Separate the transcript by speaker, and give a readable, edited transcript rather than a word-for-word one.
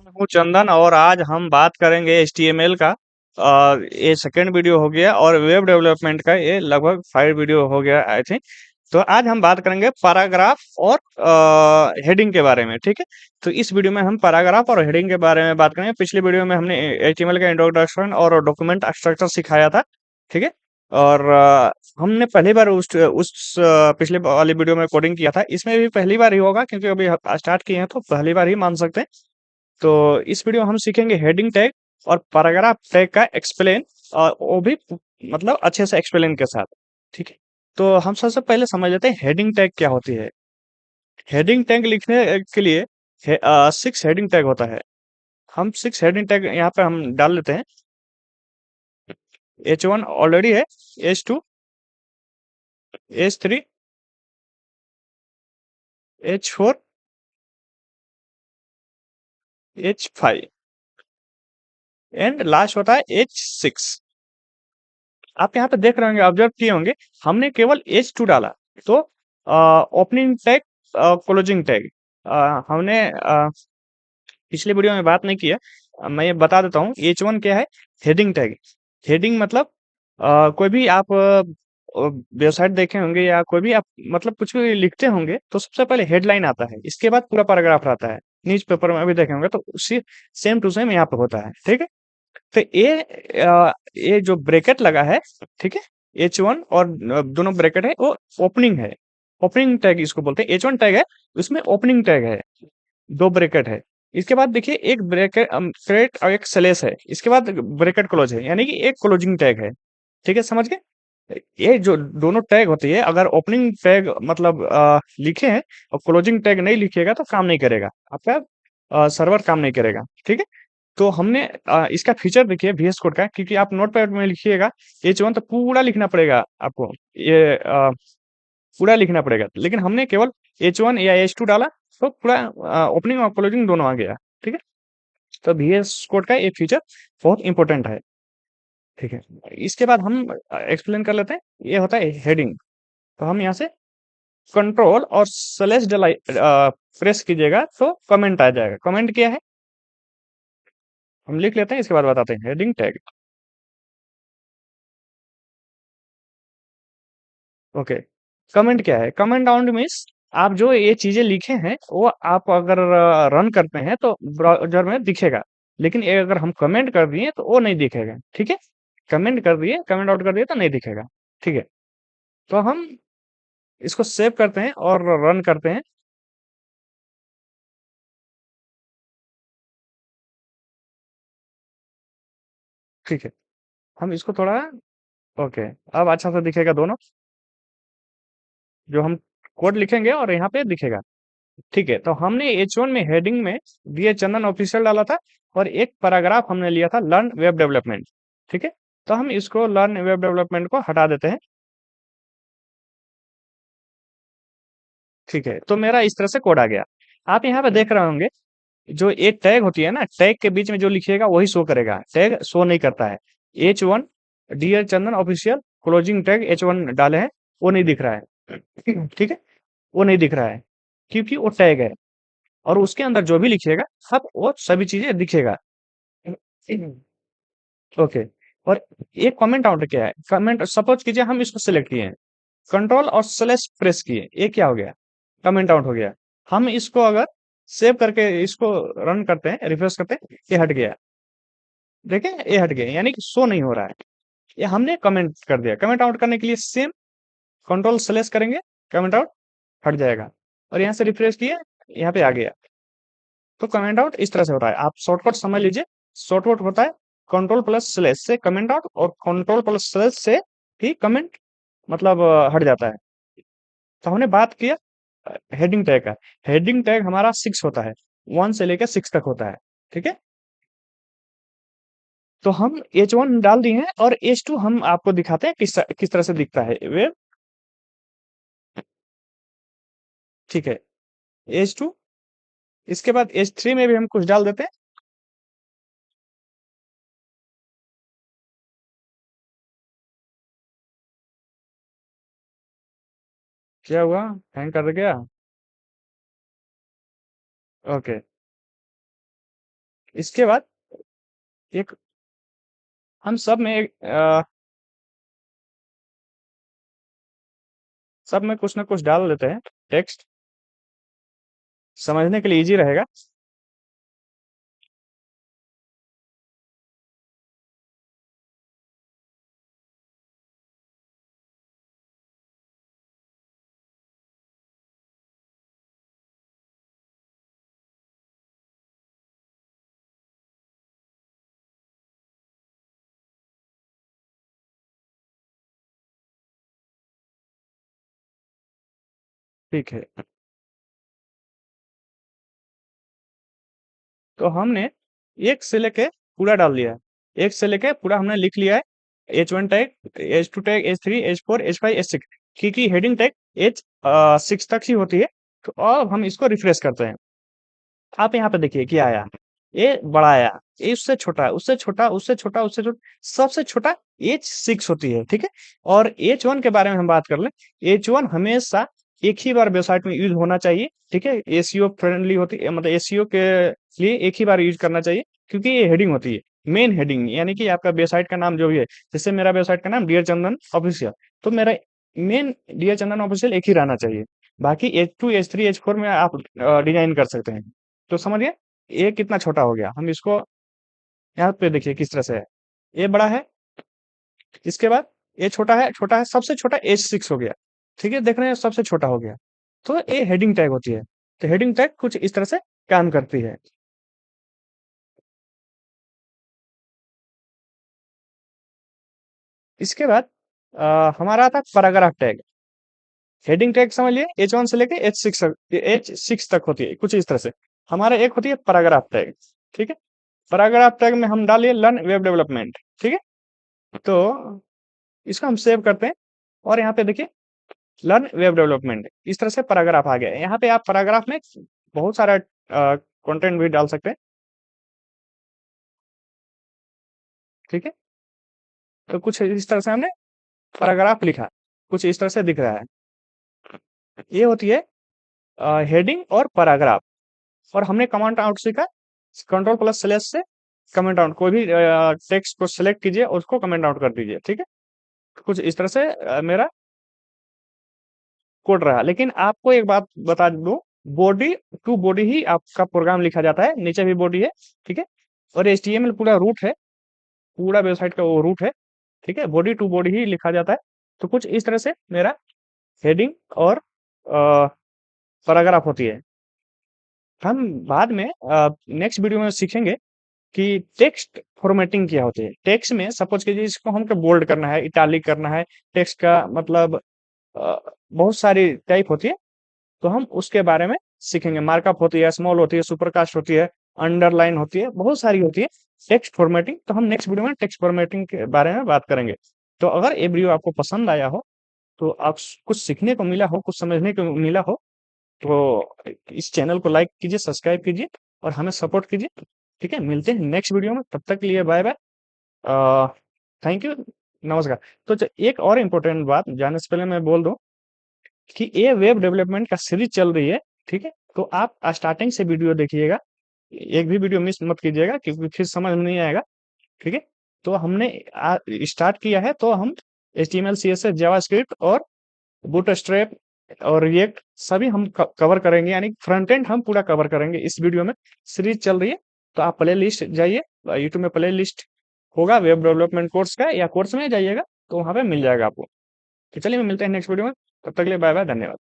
Speaker 1: हूँ चंदन और आज हम बात करेंगे HTML का। ये सेकंड वीडियो हो गया और वेब डेवलपमेंट का ये लगभग 5 वीडियो हो गया आई थिंक। तो आज हम बात करेंगे पैराग्राफ और हेडिंग के बारे में, ठीक है। तो इस वीडियो में हम पैराग्राफ और हेडिंग के बारे में बात करेंगे। पिछले वीडियो में हमने HTML का इंट्रोडक्शन और डॉक्यूमेंट स्ट्रक्चर सिखाया था, ठीक है। और हमने पहली बार पिछले वाली वीडियो में कोडिंग किया था। इसमें भी पहली बार ही होगा क्योंकि अभी स्टार्ट किए हैं तो पहली बार ही मान सकते हैं। तो इस वीडियो में हम सीखेंगे हेडिंग टैग और पैराग्राफ टैग का एक्सप्लेन, और वो भी मतलब अच्छे से एक्सप्लेन के साथ, ठीक है। तो हम सबसे पहले समझ लेते हैं हेडिंग टैग क्या होती है। हेडिंग टैग लिखने के लिए 6 हेडिंग टैग होता है। हम 6 हेडिंग टैग यहाँ पे हम डाल लेते हैं। H1 ऑलरेडी है, H2, H3, H4, H5 and last होता है H6। आप यहाँ पे देख रहे होंगे, ऑब्जर्व किए होंगे, हमने केवल H2 डाला। तो ओपनिंग टैग, क्लोजिंग टैग हमने पिछले वीडियो में बात नहीं किया। मैं ये बता देता हूँ H1 क्या है। हेडिंग टैग, हेडिंग मतलब कोई भी आप वेबसाइट देखे होंगे या कोई भी आप मतलब कुछ भी लिखते होंगे तो सबसे पहले हेडलाइन आता है, इसके बाद पूरा पैराग्राफ आता है। न्यूज पेपर में भी देखे होंगे तो उसी सेम टू सेम यहाँ पे होता है, ठीक है। तो ये जो ब्रैकेट लगा है, ठीक है, H1 और दोनों ब्रैकेट है वो ओपनिंग है। ओपनिंग टैग इसको बोलते हैं। H1 टैग है, उसमें ओपनिंग टैग है, 2 ब्रैकेट है। इसके बाद देखिए एक ब्रैकेट क्रेट और एक स्लेश है, इसके बाद ब्रैकेट क्लोज है, यानी कि एक क्लोजिंग टैग है, ठीक है, समझ गए। ये जो दोनों टैग होती है, अगर ओपनिंग टैग मतलब लिखे हैं और क्लोजिंग टैग नहीं लिखिएगा तो काम नहीं करेगा आपका, सर्वर काम नहीं करेगा, ठीक है। तो हमने इसका फीचर देखिए VS कोड का, क्योंकि आप नोटपैड में लिखिएगा H1 तो पूरा लिखना पड़ेगा आपको, ये पूरा लिखना पड़ेगा, लेकिन हमने केवल H1 या H2 डाला तो पूरा ओपनिंग और क्लोजिंग दोनों आ गया, ठीक है। तो VS कोड का ये फीचर बहुत इंपॉर्टेंट है, ठीक है। इसके बाद हम एक्सप्लेन कर लेते हैं। ये होता है हेडिंग। तो हम यहाँ से कंट्रोल और स्लैश डलाई प्रेस कीजिएगा तो कमेंट आ जाएगा। कमेंट क्या है हम लिख लेते हैं, इसके बाद बताते हैं। Heading tag, okay. कमेंट क्या है? कमेंट डाउन मीन्स आप जो ये चीजें लिखे हैं वो आप अगर रन करते हैं तो ब्राउजर में दिखेगा, लेकिन ये अगर हम कमेंट कर दिए तो वो नहीं दिखेगा, ठीक है। कमेंट कर दिए, कमेंट आउट कर दिए तो नहीं दिखेगा, ठीक है। तो हम इसको सेव करते हैं और रन करते हैं, ठीक है। हम इसको थोड़ा, ओके, अब अच्छा से दिखेगा दोनों, जो हम कोड लिखेंगे और यहाँ पे दिखेगा, ठीक है। तो हमने H1 में हेडिंग में DA चंदन ऑफिशियल डाला था और एक पैराग्राफ हमने लिया था लर्न वेब डेवलपमेंट, ठीक है। तो हम इसको लर्न वेब डेवलपमेंट को हटा देते हैं, ठीक है। तो मेरा इस तरह से कोड आ गया। आप यहाँ पे देख रहे होंगे जो एक टैग होती है ना, टैग के बीच में जो लिखिएगा वही शो करेगा, टैग शो नहीं करता है। H1 डियर चंदन ऑफिशियल क्लोजिंग टैग H1 डाले हैं, वो नहीं दिख रहा है, ठीक है। वो नहीं दिख रहा है क्योंकि वो टैग है, और उसके अंदर जो भी लिखिएगा सब वो सभी चीजें दिखेगा, ओके। और ये कमेंट आउट क्या है? कमेंट सपोज कीजिए हम इसको सिलेक्ट किए हैं, कंट्रोल और स्लैश प्रेस किए, ये क्या हो गया? कमेंट आउट हो गया। हम इसको अगर सेव करके इसको रन करते हैं, रिफ्रेश करते हैं, ये हट गया, देखें ये हट गया, यानी कि शो नहीं हो रहा है। ये हमने कमेंट कर दिया। कमेंट आउट करने के लिए सेम कंट्रोल स्लैश करेंगे, कमेंट आउट हट जाएगा, और यहाँ से रिफ्रेश किए, यहाँ पे आ गया। तो कमेंट आउट इस तरह से होता है, आप शॉर्टकट समझ लीजिए। शॉर्टकट होता है कंट्रोल प्लस स्लैश से कमेंट आउट, और कंट्रोल प्लस स्लैश से ही कमेंट मतलब हट जाता है। तो हमने बात किया हेडिंग टैग का। हेडिंग टैग हमारा 6 होता है, 1 से लेकर 6 तक होता है, ठीक है। तो हम H1 डाल दिए हैं और H2 हम आपको दिखाते हैं किस तरह से दिखता है वेब, ठीक है। H2, इसके बाद H3 में भी हम कुछ डाल देते हैं। क्या हुआ? हैंग कर गया? ओके, इसके बाद एक हम सब में कुछ ना कुछ डाल देते हैं टेक्स्ट, समझने के लिए इजी रहेगा। ठीक है, तो हमने एक से लेके पूरा डाल दिया है, एक से लेके पूरा हमने लिख लिया है। H1 tag, H2 tag, H3, H4, H5, H6 की हेडिंग टैग H6 तक ही होती है। तो अब हम इसको रिफ्रेश करते हैं। आप यहाँ पे देखिए क्या आया, ए बड़ा आया, ए उससे छोटा है, उससे छोटा, उससे छोटा, उससे छोटा, सबसे छोटा H6 होती है, ठीक है। और H1 के बारे में हम बात कर लें, H1 हमेशा एक ही बार वेबसाइट में यूज होना चाहिए, ठीक है। एसीओ फ्रेंडली होती है, मतलब एसीओ के लिए एक ही बार यूज करना चाहिए, क्योंकि ये हेडिंग होती है, मेन हेडिंग, यानी कि आपका वेबसाइट का नाम जो भी है। जैसे मेरा वेबसाइट का नाम डियर चंदन ऑफिशियल, तो मेरा मेन डियर चंदन ऑफिशियल एक ही रहना चाहिए। बाकी H2, H3, H4 में आप डिजाइन कर सकते हैं। तो समझिए ये कितना छोटा हो गया। हम इसको यहाँ पे देखिए किस तरह से है, ये बड़ा है, इसके बाद ये छोटा है, छोटा है, सबसे छोटा H6 हो गया, ठीक है। देख रहे हैं सबसे छोटा हो गया। तो ये हेडिंग टैग होती है। तो हेडिंग टैग कुछ इस तरह से काम करती है। इसके बाद हमारा था पैराग्राफ टैग। हेडिंग टैग समझ लिए H1 से लेके H6 तक होती है कुछ इस तरह से। हमारा एक होती है पैराग्राफ टैग, ठीक है। पैराग्राफ टैग में हम डालिए लर्न वेब डेवलपमेंट, ठीक है। तो इसको हम सेव करते हैं, और यहाँ पे देखिए लर्न वेब डेवलपमेंट, इस तरह से पैराग्राफ आ गया है। यहाँ पे आप पैराग्राफ में बहुत सारा कंटेंट भी डाल सकते हैं, ठीक है। तो कुछ इस तरह से हमने पैराग्राफ लिखा, कुछ इस तरह से दिख रहा है। ये होती है हेडिंग और पैराग्राफ। और हमने कमांड आउट सीखा, कंट्रोल प्लस स्लैश से कमेंट आउट, कोई भी टेक्स्ट को सिलेक्ट कीजिए और उसको कमेंट आउट कर दीजिए, ठीक है। कुछ इस तरह से मेरा कोड रहा। लेकिन आपको एक बात बता दूं, बॉडी टू बॉडी ही आपका प्रोग्राम लिखा जाता है, नीचे भी बॉडी है, ठीक है। और HTML पूरा रूट है, पूरा वेबसाइट का वो रूट है, ठीक है। बॉडी टू बॉडी ही लिखा जाता है। तो कुछ इस तरह से मेरा हेडिंग और पैराग्राफ होती है। हम बाद में नेक्स्ट वीडियो में सीखेंगे कि टेक्स्ट फॉर्मेटिंग क्या होती है। टेक्स्ट में सपोज कीजिए इसको हमको बोल्ड करना है, इटालिक करना है, टेक्स्ट का मतलब बहुत सारी टाइप होती है। तो हम उसके बारे में सीखेंगे। मार्कअप होती है, स्मॉल होती है, सुपरकास्ट होती है, अंडरलाइन होती है, बहुत सारी होती है। टेक्स्ट फॉर्मेटिंग, तो हम नेक्स्ट वीडियो में टेक्स्ट फॉर्मेटिंग के बारे में बात करेंगे। तो अगर ये वीडियो आपको पसंद आया हो, तो आप कुछ सीखने को मिला हो, कुछ समझने को मिला हो, तो इस चैनल को लाइक कीजिए, सब्सक्राइब कीजिए और हमें सपोर्ट कीजिए, ठीक है। मिलते हैं नेक्स्ट वीडियो में, तब तक के लिए बाय बाय, थैंक यू, नमस्कार। तो एक और इम्पोर्टेंट बात जाने से पहले मैं बोल दूं कि ये वेब डेवलपमेंट का सीरीज चल रही है, ठीक है। तो आप स्टार्टिंग से वीडियो देखिएगा, एक भी वीडियो मिस मत कीजिएगा, क्योंकि फिर समझ में नहीं आएगा, ठीक है। तो हमने स्टार्ट किया है, तो हम HTML, CSS, जावास्क्रिप्ट और बूटस्ट्रैप और रिएक्ट सभी हम कवर करेंगे, यानी फ्रंट एंड हम पूरा कवर करेंगे इस वीडियो में। सीरीज चल रही है, तो आप प्ले लिस्ट जाइए, यूट्यूब में प्ले लिस्ट होगा वेब डेवलपमेंट कोर्स का, या कोर्स में जाइएगा तो वहां पे मिल जाएगा आपको। तो चलिए मिलते हैं नेक्स्ट वीडियो में, तब तक के लिए बाय बाय, धन्यवाद।